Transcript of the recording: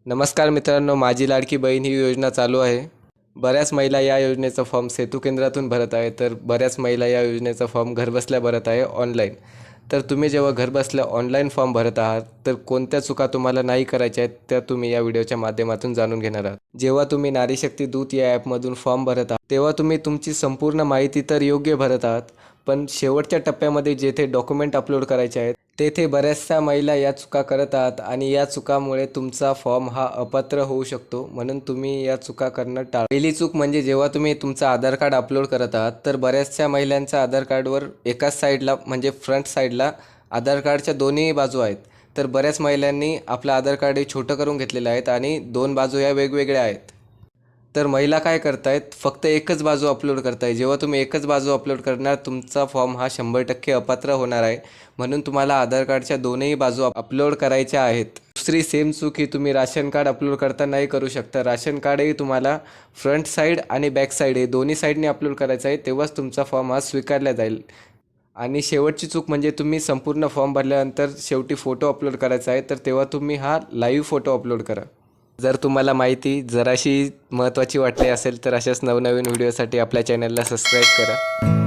नमस्कार मित्रांनो, माझी लाडकी बहीण ही योजना चालू आहे. बऱ्याच महिला या योजनेचा फॉर्म सेतू केंद्रातून भरत आहे, तर बऱ्याच महिला या योजनेचा फॉर्म घरबसल्या भरत आहे ऑनलाईन. तर तुम्ही जेव्हा घरबसल्या ऑनलाईन फॉर्म भरत आहात, तर कोणत्या चुका तुम्हाला नाही करायच्या आहेत त्या तुम्ही या व्हिडिओच्या माध्यमातून जाणून घेणार आहात. जेव्हा तुम्ही नारी शक्ती दूत या ॲपमधून फॉर्म भरत आहात, तेव्हा तुम्ही तुमची संपूर्ण माहिती तर योग्य भरत आहात, पण शेवटच्या टप्प्यामध्ये जेथे डॉक्युमेंट अपलोड करायचे आहेत तेथे बऱ्याचशा महिला या चुका करत आहात आणि या चुकामुळे तुमचा फॉर्म हा अपात्र होऊ शकतो. म्हणून तुम्ही या चुका करणं टाळा. पहिली चूक म्हणजे जेव्हा तुम्ही तुमचं आधार कार्ड अपलोड करत आहात, तर बऱ्याचशा महिलांच्या आधार कार्डवर एकाच साईडला म्हणजे फ्रंट साईडला आधार कार्डच्या दोन्ही बाजू आहेत. तर बऱ्याच महिलांनी आपलं आधार कार्ड हे छोटं करून घेतलेलं आहेत आणि दोन बाजू या वेगवेगळ्या आहेत. तर महिला काय करतायत, फक्त एकच बाजू अपलोड करताय. जेव्हा तुम्ही एकच बाजू अपलोड करणार, तुमचा फॉर्म हा 100% अपात्र होणार आहे. म्हणून तुम्हाला आधार कार्डच्या दोनही बाजू अपलोड करायच्या आहेत. दुसरी सेम चूक ही तुम्ही राशन कार्ड अपलोड करतानाही करू शकता. राशन कार्डही तुम्हाला फ्रंट साईड आणि बॅक साईड हे दोन्ही साईडने अपलोड करायचं आहे, तेव्हाच तुमचा फॉर्म हा स्वीकारला जाईल. आणि शेवटची चूक म्हणजे तुम्ही संपूर्ण फॉर्म भरल्यानंतर शेवटी फोटो अपलोड करायचा आहे, तर तेव्हा तुम्ही हा लाईव्ह फोटो अपलोड करा. जर तुम्हाला माहिती जराशी महत्त्वाची वाटली असेल तर अशाच नवनवीन व्हिडिओसाठी आपल्या चॅनलला सबस्क्राईब करा.